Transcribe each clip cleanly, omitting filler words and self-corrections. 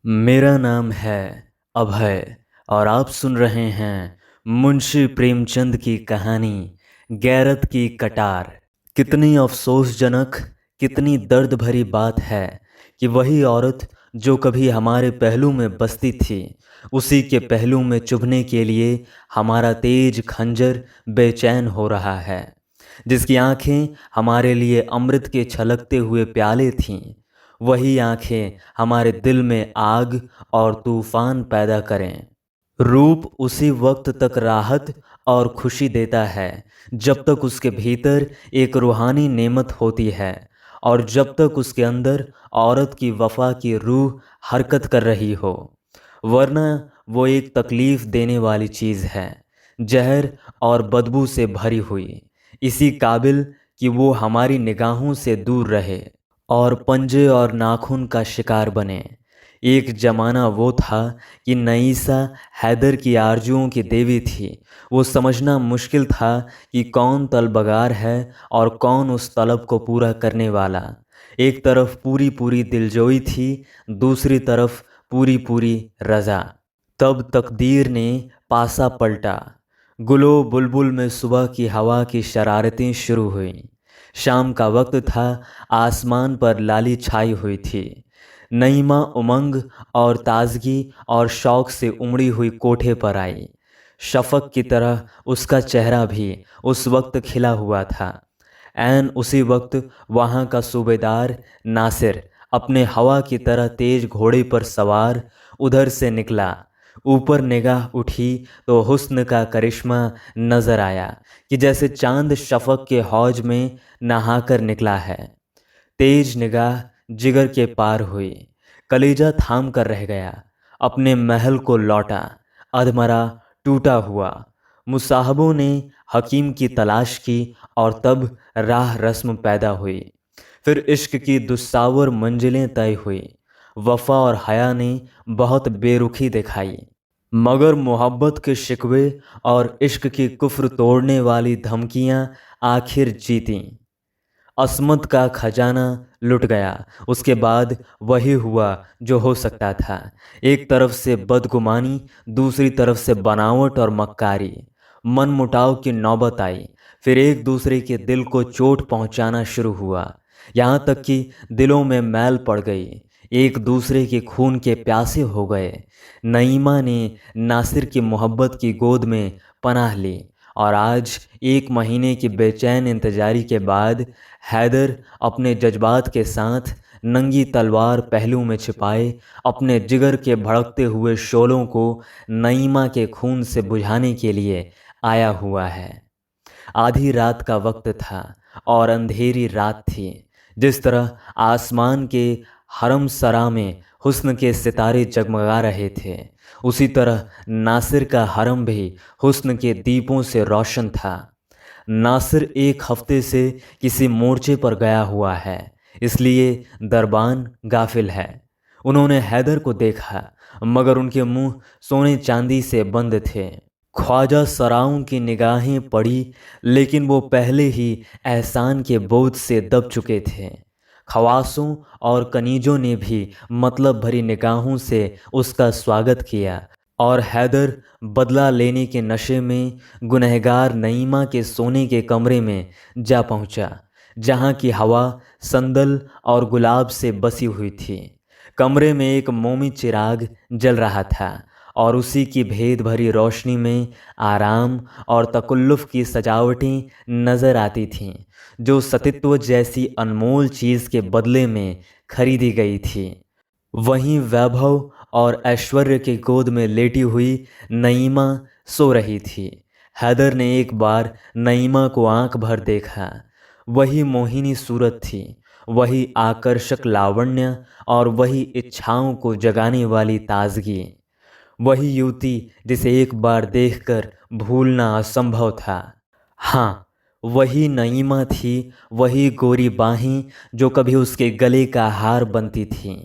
मेरा नाम है अभय और आप सुन रहे हैं मुंशी प्रेमचंद की कहानी गैरत की कटार। कितनी अफसोसजनक, कितनी दर्द भरी बात है कि वही औरत जो कभी हमारे पहलू में बसती थी, उसी के पहलू में चुभने के लिए हमारा तेज खंजर बेचैन हो रहा है। जिसकी आंखें हमारे लिए अमृत के छलकते हुए प्याले थीं, वही आंखें हमारे दिल में आग और तूफान पैदा करें। रूप उसी वक्त तक राहत और खुशी देता है जब तक उसके भीतर एक रूहानी नेमत होती है और जब तक उसके अंदर औरत की वफा की रूह हरकत कर रही हो, वरना वो एक तकलीफ देने वाली चीज़ है, जहर और बदबू से भरी हुई, इसी काबिल कि वो हमारी निगाहों से दूर रहे और पंजे और नाखून का शिकार बने। एक जमाना वो था कि नईसा हैदर की आरजुओं की देवी थी। वो समझना मुश्किल था कि कौन तलबगार है और कौन उस तलब को पूरा करने वाला। एक तरफ पूरी पूरी दिलजोई थी, दूसरी तरफ पूरी पूरी रजा। तब तकदीर ने पासा पलटा। गुलो बुलबुल में सुबह की हवा की शरारतें शुरू हुईं। शाम का वक्त था, आसमान पर लाली छाई हुई थी। नईमा उमंग और ताजगी और शौक से उमड़ी हुई कोठे पर आई। शफक की तरह उसका चेहरा भी उस वक्त खिला हुआ था। ऐन उसी वक्त वहाँ का सूबेदार नासिर अपने हवा की तरह तेज घोड़े पर सवार उधर से निकला। ऊपर निगाह उठी तो हुस्न का करिश्मा नजर आया कि जैसे चांद शफक के हौज में नहाकर निकला है। तेज निगाह जिगर के पार हुई, कलेजा थाम कर रह गया। अपने महल को लौटा, अधमरा टूटा हुआ। मुसाहबों ने हकीम की तलाश की और तब राह रस्म पैदा हुई। फिर इश्क की दुस्सावर मंजिलें तय हुई। वफा और हया ने बहुत बेरुखी दिखाई, मगर मोहब्बत के शिकवे और इश्क की कुफ्र तोड़ने वाली धमकियां आखिर जीतीं। अस्मत का खजाना लुट गया। उसके बाद वही हुआ जो हो सकता था। एक तरफ से बदगुमानी, दूसरी तरफ से बनावट और मक्कारी। मन मुटाव की नौबत आई। फिर एक दूसरे के दिल को चोट पहुंचाना शुरू हुआ, यहाँ तक कि दिलों में मैल पड़ गई। एक दूसरे के खून के प्यासे हो गए। नईमा ने नासिर की मोहब्बत की गोद में पनाह ली और आज 1 महीने की बेचैन इंतजारी के बाद हैदर अपने जज्बात के साथ नंगी तलवार पहलू में छिपाए अपने जिगर के भड़कते हुए शोलों को नईमा के खून से बुझाने के लिए आया हुआ है। आधी रात का वक्त था और अंधेरी रात थी। जिस तरह आसमान के हरम सरा में हुस्न के सितारे जगमगा रहे थे, उसी तरह नासिर का हरम भी हुस्न के दीपों से रोशन था। नासिर 1 हफ्ते से किसी मोर्चे पर गया हुआ है, इसलिए दरबान गाफिल है। उन्होंने हैदर को देखा, मगर उनके मुंह सोने चांदी से बंद थे। ख्वाजा सराओं की निगाहें पड़ी, लेकिन वो पहले ही एहसान के बोझ से दब चुके थे। खवासों और कनीजों ने भी मतलब भरी निगाहों से उसका स्वागत किया और हैदर बदला लेने के नशे में गुनहगार नईमा के सोने के कमरे में जा पहुंचा, जहां की हवा संदल और गुलाब से बसी हुई थी। कमरे में एक मोमी चिराग जल रहा था और उसी की भेद भरी रोशनी में आराम और तकल्लुफ़ की सजावटें नजर आती थीं, जो सतीत्व जैसी अनमोल चीज़ के बदले में खरीदी गई थी। वहीं वैभव और ऐश्वर्य के गोद में लेटी हुई नईमा सो रही थी। हैदर ने एक बार नईमा को आंख भर देखा। वही मोहिनी सूरत थी, वही आकर्षक लावण्य और वही इच्छाओं को जगाने वाली ताजगी। वही युवती जिसे एक बार देखकर भूलना असंभव था। हाँ, वही नईमा थी, वही गोरी बाहें जो कभी उसके गले का हार बनती थीं,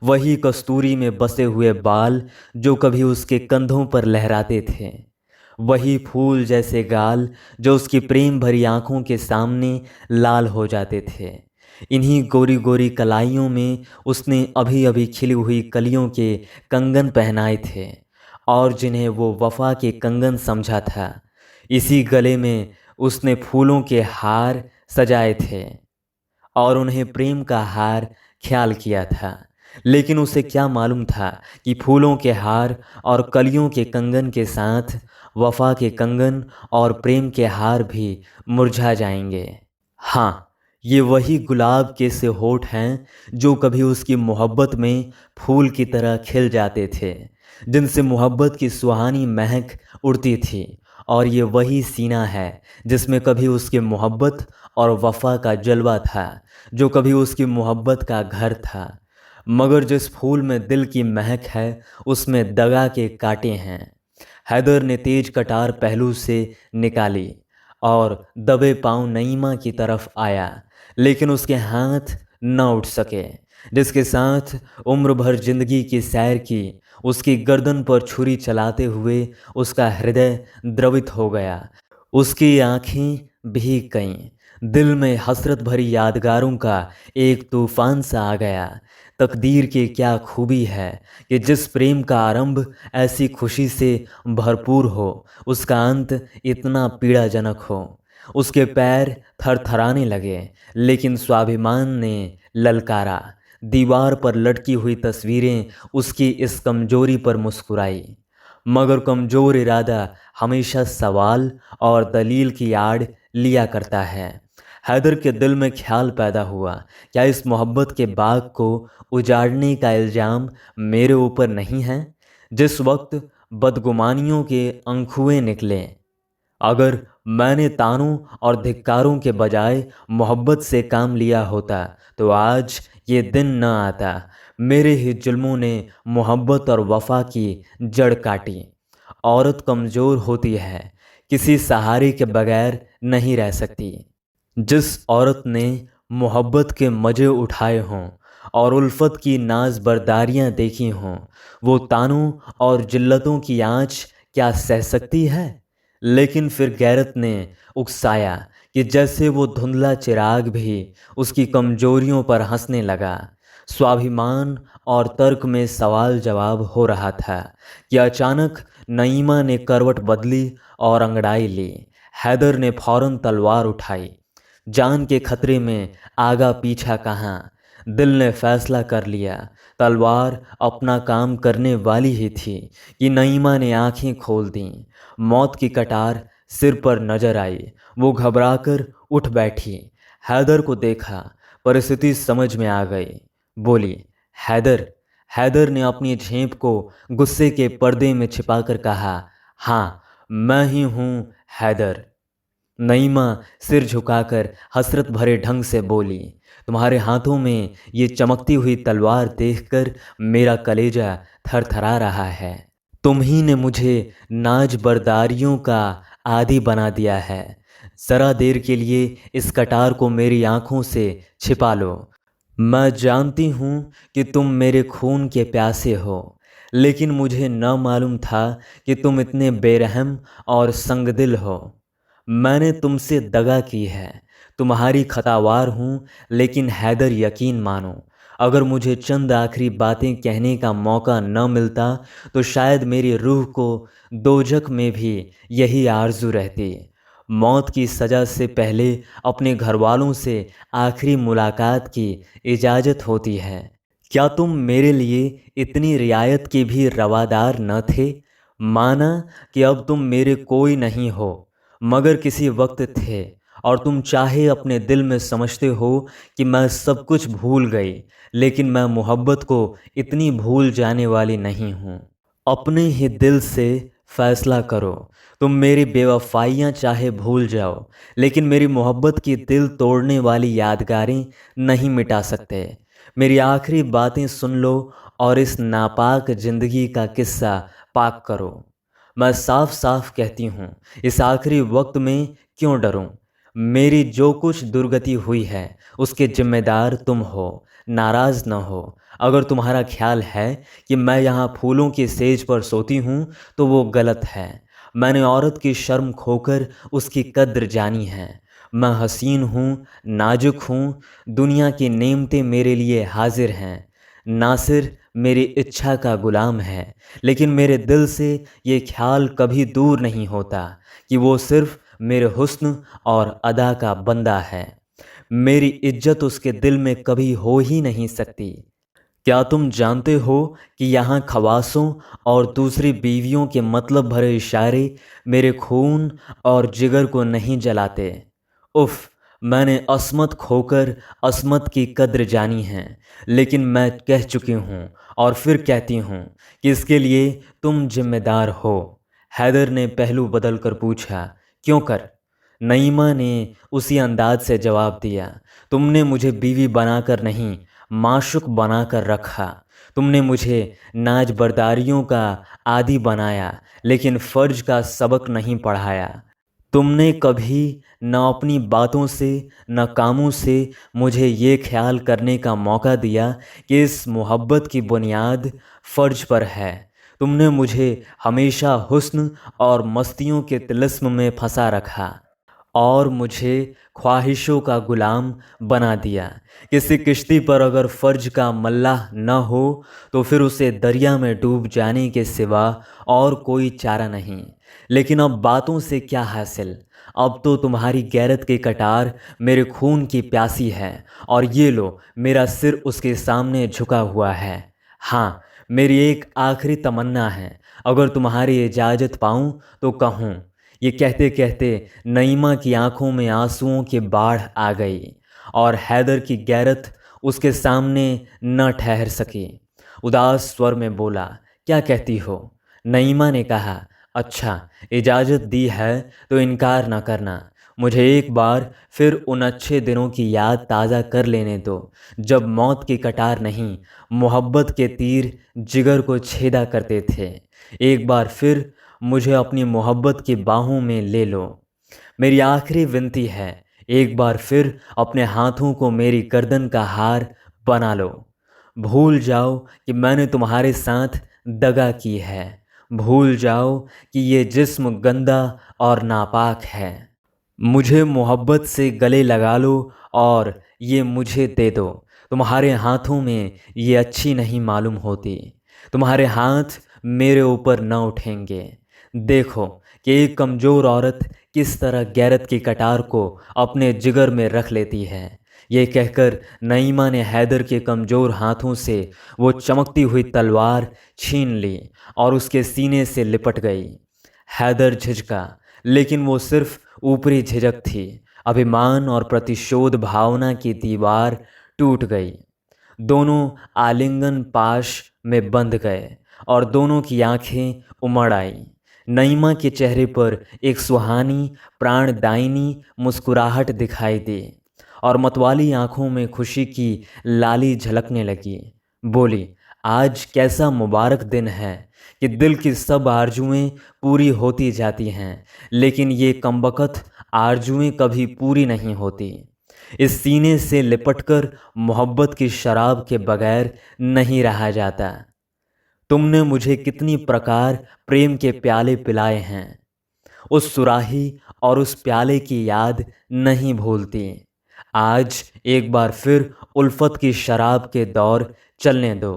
वही कस्तूरी में बसे हुए बाल जो कभी उसके कंधों पर लहराते थे, वही फूल जैसे गाल जो उसकी प्रेम भरी आंखों के सामने लाल हो जाते थे। इन्हीं गोरी गोरी कलाइयों में उसने अभी अभी खिली हुई कलियों के कंगन पहनाए थे और जिन्हें वो वफा के कंगन समझा था। इसी गले में उसने फूलों के हार सजाए थे और उन्हें प्रेम का हार ख्याल किया था। लेकिन उसे क्या मालूम था कि फूलों के हार और कलियों के कंगन के साथ वफा के कंगन और प्रेम के हार भी मुरझा जाएंगे। हाँ, ये वही गुलाब के से होठ हैं जो कभी उसकी मोहब्बत में फूल की तरह खिल जाते थे, जिनसे मोहब्बत की सुहानी महक उड़ती थी। और ये वही सीना है जिसमें कभी उसकी मोहब्बत और वफा का जलवा था, जो कभी उसकी मोहब्बत का घर था। मगर जिस फूल में दिल की महक है उसमें दगा के कांटे हैं। हैदर ने तेज कटार पहलू से निकाली और दबे पांव नईमा की तरफ आया, लेकिन उसके हाथ न उठ सके। जिसके साथ उम्र भर जिंदगी की सैर की, उसकी गर्दन पर छुरी चलाते हुए उसका हृदय द्रवित हो गया। उसकी आंखें भीग गईं। दिल में हसरत भरी यादगारों का एक तूफान सा आ गया। तकदीर की क्या खूबी है कि जिस प्रेम का आरंभ ऐसी खुशी से भरपूर हो, उसका अंत इतना पीड़ाजनक हो। उसके पैर थरथराने लगे, लेकिन स्वाभिमान ने ललकारा। दीवार पर लटकी हुई तस्वीरें उसकी इस कमजोरी पर मुस्कुराई। मगर कमजोर इरादा हमेशा सवाल और दलील की आड़ लिया करता है। हैदर के दिल में ख्याल पैदा हुआ, क्या इस मोहब्बत के बाग को उजाड़ने का इल्ज़ाम मेरे ऊपर नहीं है? जिस वक्त बदगुमानियों के अंखुए निकले, अगर मैंने तानों और धिक्कारों के बजाय मोहब्बत से काम लिया होता तो आज ये दिन न आता। मेरे ही जुल्मों ने मोहब्बत और वफा की जड़ काटी। औरत कमज़ोर होती है, किसी सहारे के बगैर नहीं रह सकती। जिस औरत ने मोहब्बत के मज़े उठाए हों और उल्फत की नाज बरदारियाँ देखी हों, वो तानों और जिल्लतों की आँच क्या सह सकती है? लेकिन फिर गैरत ने उकसाया कि जैसे वो धुंधला चिराग भी उसकी कमजोरियों पर हंसने लगा। स्वाभिमान और तर्क में सवाल जवाब हो रहा था कि अचानक नईमा ने करवट बदली और अंगड़ाई ली। हैदर ने फौरन तलवार उठाई। जान के खतरे में आगा पीछा कहाँ, दिल ने फैसला कर लिया। तलवार अपना काम करने वाली ही थी कि नईमा ने आंखें खोल दीं। मौत की कटार सिर पर नजर आई। वो घबराकर उठ बैठी। हैदर को देखा, परिस्थिति समझ में आ गई। बोली, हैदर। हैदर ने अपनी झेंप को गुस्से के पर्दे में छिपाकर कहा, हाँ, मैं ही हूँ हैदर। नईमा सिर झुकाकर हसरत भरे ढंग से बोली, तुम्हारे हाथों में ये चमकती हुई तलवार देखकर मेरा कलेजा थरथरा रहा है। तुम ही ने मुझे नाज बरदारियों का आदी बना दिया है। जरा देर के लिए इस कटार को मेरी आंखों से छिपा लो। मैं जानती हूँ कि तुम मेरे खून के प्यासे हो, लेकिन मुझे न मालूम था कि तुम इतने बेरहम और संगदिल हो। मैंने तुमसे दगा की है, तुम्हारी खतावार हूँ, लेकिन हैदर यकीन मानो, अगर मुझे चंद आखिरी बातें कहने का मौका न मिलता तो शायद मेरी रूह को दोजख में भी यही आरजू रहती। मौत की सज़ा से पहले अपने घर वालों से आखिरी मुलाकात की इजाज़त होती है। क्या तुम मेरे लिए इतनी रियायत के भी रवादार न थे? माना कि अब तुम मेरे कोई नहीं हो, मगर किसी वक्त थे, और तुम चाहे अपने दिल में समझते हो कि मैं सब कुछ भूल गई, लेकिन मैं मोहब्बत को इतनी भूल जाने वाली नहीं हूँ। अपने ही दिल से फैसला करो। तुम मेरी बेवफाइयाँ चाहे भूल जाओ, लेकिन मेरी मोहब्बत की दिल तोड़ने वाली यादगारें नहीं मिटा सकते। मेरी आखिरी बातें सुन लो और इस नापाक जिंदगी का किस्सा पाक करो। मैं साफ साफ कहती हूँ, इस आखिरी वक्त में क्यों डरूं? मेरी जो कुछ दुर्गति हुई है उसके जिम्मेदार तुम हो। नाराज न हो। अगर तुम्हारा ख्याल है कि मैं यहाँ फूलों की सेज पर सोती हूँ तो वो गलत है। मैंने औरत की शर्म खोकर उसकी कद्र जानी है। मैं हसीन हूँ, नाजुक हूँ, दुनिया की नेमतें मेरे लिए हाजिर हैं। नासिर मेरी इच्छा का गुलाम है, लेकिन मेरे दिल से ये ख्याल कभी दूर नहीं होता कि वो सिर्फ मेरे हुस्न और अदा का बंदा है। मेरी इज्जत उसके दिल में कभी हो ही नहीं सकती। क्या तुम जानते हो कि यहाँ खवासों और दूसरी बीवियों के मतलब भरे इशारे मेरे खून और जिगर को नहीं जलाते। उफ, मैंने अस्मत खोकर अस्मत की कद्र जानी है, लेकिन मैं कह चुकी हूँ और फिर कहती हूँ कि इसके लिए तुम जिम्मेदार हो। हैदर ने पहलू बदल कर पूछा, क्यों कर? नईमा ने उसी अंदाज से जवाब दिया, तुमने मुझे बीवी बनाकर नहीं, माशुक बनाकर रखा। तुमने मुझे नाज बर्दारियों का आदी बनाया, लेकिन फ़र्ज का सबक नहीं पढ़ाया। तुमने कभी न अपनी बातों से न कामों से मुझे ये ख्याल करने का मौका दिया कि इस मोहब्बत की बुनियाद फ़र्ज पर है। तुमने मुझे हमेशा हुस्न और मस्तियों के तिलिस्म में फंसा रखा और मुझे ख्वाहिशों का गुलाम बना दिया। किसी किश्ती पर अगर फ़र्ज का मल्लाह न हो तो फिर उसे दरिया में डूब जाने के सिवा और कोई चारा नहीं। लेकिन अब बातों से क्या हासिल? अब तो तुम्हारी गैरत की कटार मेरे खून की प्यासी है, और ये लो मेरा सिर उसके सामने झुका हुआ है। हाँ, मेरी एक आखिरी तमन्ना है, अगर तुम्हारी इजाज़त पाऊँ तो कहूँ। ये कहते कहते नईमा की आंखों में आंसुओं की बाढ़ आ गई और हैदर की गैरत उसके सामने न ठहर सकी। उदास स्वर में बोला, क्या कहती हो? नईमा ने कहा, अच्छा, इजाज़त दी है तो इनकार न करना। मुझे एक बार फिर उन अच्छे दिनों की याद ताज़ा कर लेने दो, जब मौत की कटार नहीं, मोहब्बत के तीर जिगर को छेदा करते थे। एक बार फिर मुझे अपनी मोहब्बत की बाहों में ले लो। मेरी आखिरी विनती है, एक बार फिर अपने हाथों को मेरी गर्दन का हार बना लो। भूल जाओ कि मैंने तुम्हारे साथ दगा की है। भूल जाओ कि ये जिस्म गंदा और नापाक है। मुझे मोहब्बत से गले लगा लो और ये मुझे दे दो। तुम्हारे हाथों में ये अच्छी नहीं मालूम होती। तुम्हारे हाथ मेरे ऊपर न उठेंगे। देखो कि एक कमज़ोर औरत किस तरह गैरत की कटार को अपने जिगर में रख लेती है। ये कहकर नईमा ने हैदर के कमज़ोर हाथों से वो चमकती हुई तलवार छीन ली और उसके सीने से लिपट गई। हैदर झिझका, लेकिन वो सिर्फ ऊपरी झिझक थी। अभिमान और प्रतिशोध भावना की दीवार टूट गई। दोनों आलिंगन पाश में बंध गए और दोनों की आंखें उमड़ आईं। नईमा के चेहरे पर एक सुहानी प्राणदायिनी मुस्कुराहट दिखाई दी और मतवाली आंखों में खुशी की लाली झलकने लगी। बोली, आज कैसा मुबारक दिन है कि दिल की सब आरजुएं पूरी होती जाती हैं, लेकिन ये कमबख्त आरजुएं कभी पूरी नहीं होती। इस सीने से लिपटकर मोहब्बत की शराब के बगैर नहीं रहा जाता। तुमने मुझे कितनी प्रकार प्रेम के प्याले पिलाए हैं, उस सुराही और उस प्याले की याद नहीं भूलती। आज एक बार फिर उल्फत की शराब के दौर चलने दो।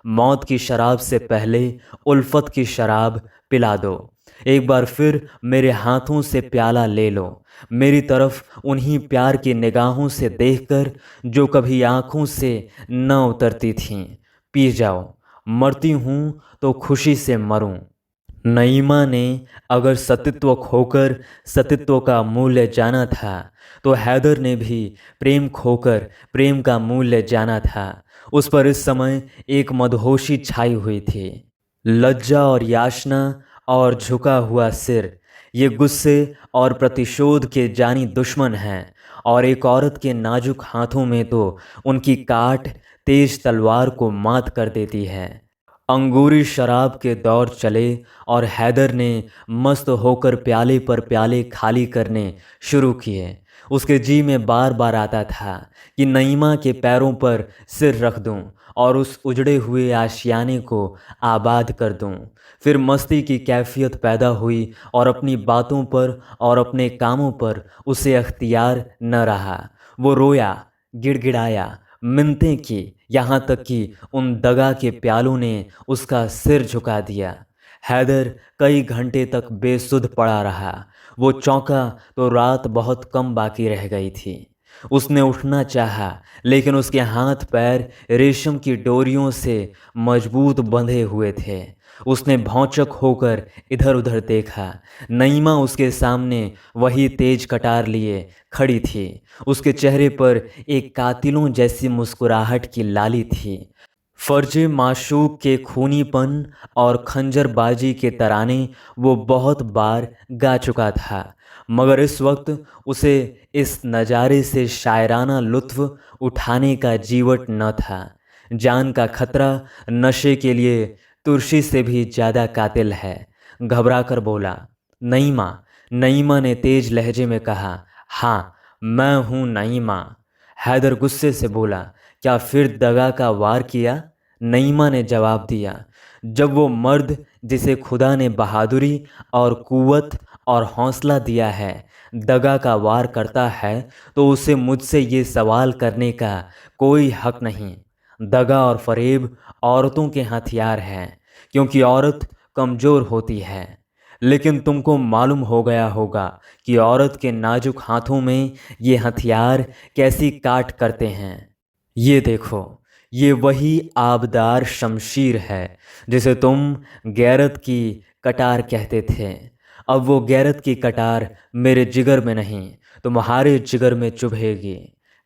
मौत की शराब से पहले उल्फत की शराब पिला दो। एक बार फिर मेरे हाथों से प्याला ले लो, मेरी तरफ उन्हीं प्यार की निगाहों से देखकर जो कभी आँखों से न उतरती थीं। पी जाओ, मरती हूँ तो खुशी से मरूं। नईमा ने अगर सतीत्व खोकर सतीत्व का मूल्य जाना था, तो हैदर ने भी प्रेम खोकर प्रेम का मूल्य जाना था। उस पर इस समय एक मदहोशी छाई हुई थी। लज्जा और याचना और झुका हुआ सिर, ये गुस्से और प्रतिशोध के जानी दुश्मन हैं, और एक औरत के नाजुक हाथों में तो उनकी काट तेज तलवार को मात कर देती है। अंगूरी शराब के दौर चले और हैदर ने मस्त होकर प्याले पर प्याले खाली करने शुरू किए। उसके जी में बार बार आता था कि नईमा के पैरों पर सिर रख दूं और उस उजड़े हुए आशियाने को आबाद कर दूं। फिर मस्ती की कैफियत पैदा हुई और अपनी बातों पर और अपने कामों पर उसे अख्तियार न रहा। वो रोया, गिड़गिड़ाया, मिन्नतें की, यहाँ तक कि उन दगा के प्यालों ने उसका सिर झुका दिया। हैदर कई घंटे तक बेसुध पड़ा रहा। वो चौंका तो रात बहुत कम बाकी रह गई थी। उसने उठना चाहा, लेकिन उसके हाथ पैर रेशम की डोरियों से मजबूत बंधे हुए थे। उसने भौंचक होकर इधर उधर देखा। नईमा उसके सामने वही तेज कटार लिए खड़ी थी। उसके चेहरे पर एक कातिलों जैसी मुस्कुराहट की लाली थी। फर्जे माशूक के खूनीपन और खंजरबाजी के तराने वो बहुत बार गा चुका था, मगर इस वक्त उसे इस नज़ारे से शायराना लुत्फ़ उठाने का जीवट न था। जान का खतरा नशे के लिए तुर्शी से भी ज़्यादा कातिल है। घबरा कर बोला, नईमा। नईमा ने तेज लहजे में कहा, हाँ, मैं हूँ नईमा। हैदर गुस्से से बोला, क्या फिर दगा का वार किया? नईमा ने जवाब दिया, जब वो मर्द जिसे खुदा ने बहादुरी और कुव्वत और हौसला दिया है दगा का वार करता है, तो उसे मुझसे ये सवाल करने का कोई हक नहीं। दगा और फरेब औरतों के हथियार हैं, क्योंकि औरत कमज़ोर होती है। लेकिन तुमको मालूम हो गया होगा कि औरत के नाजुक हाथों में ये हथियार कैसी काट करते हैं। ये देखो, ये वही आबदार शमशीर है जिसे तुम गैरत की कटार कहते थे। अब वो गैरत की कटार मेरे जिगर में नहीं, तुम्हारे जिगर में चुभेगी।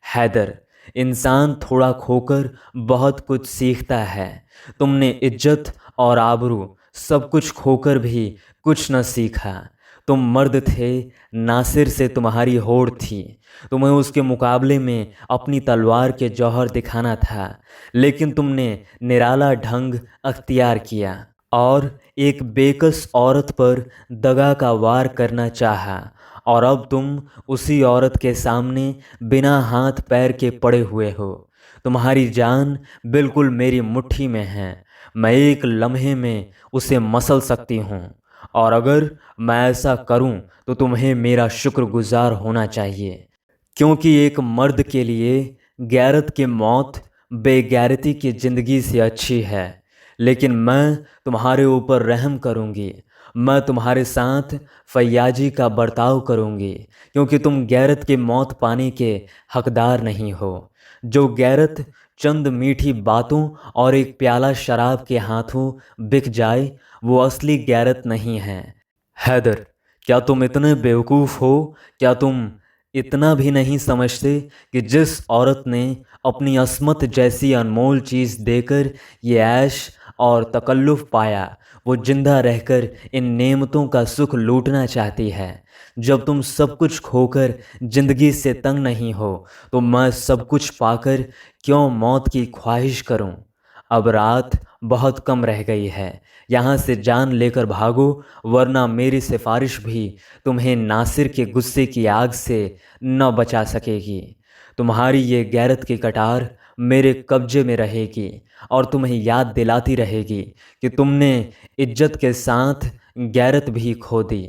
हैदर, इंसान थोड़ा खोकर बहुत कुछ सीखता है। तुमने इज्जत और आबरू सब कुछ खोकर भी कुछ न सीखा। तुम मर्द थे, नासिर से तुम्हारी होड़ थी। तुम्हें उसके मुकाबले में अपनी तलवार के जौहर दिखाना था, लेकिन तुमने निराला ढंग अख्तियार किया और एक बेकस औरत पर दगा का वार करना चाहा। और अब तुम उसी औरत के सामने बिना हाथ पैर के पड़े हुए हो। तुम्हारी जान बिल्कुल मेरी मुट्ठी में है। मैं एक लम्हे में उसे मसल सकती हूँ, और अगर मैं ऐसा करूँ तो तुम्हें मेरा शुक्रगुजार होना चाहिए, क्योंकि एक मर्द के लिए गैरत की मौत बेगैरती की ज़िंदगी से अच्छी है। लेकिन मैं तुम्हारे ऊपर रहम करूँगी। मैं तुम्हारे साथ फैयाजी का बर्ताव करूँगी, क्योंकि तुम गैरत की मौत पाने के हकदार नहीं हो। जो गैरत चंद मीठी बातों और एक प्याला शराब के हाथों बिक जाए, वो असली गैरत नहीं है। हैदर, क्या तुम इतने बेवकूफ़ हो? क्या तुम इतना भी नहीं समझते कि जिस औरत ने अपनी अस्मत जैसी अनमोल चीज़ देकर ये ऐश और तकल्लुफ़ पाया, वो जिंदा रहकर इन नेमतों का सुख लूटना चाहती है? जब तुम सब कुछ खोकर जिंदगी से तंग नहीं हो, तो मैं सब कुछ पाकर क्यों मौत की ख्वाहिश करूं? अब रात बहुत कम रह गई है। यहाँ से जान लेकर भागो, वरना मेरी सिफारिश भी तुम्हें नासिर के गुस्से की आग से न बचा सकेगी। तुम्हारी ये गैरत की कटार मेरे कब्जे में रहेगी और तुम्हें याद दिलाती रहेगी कि तुमने इज्जत के साथ गैरत भी खो दी।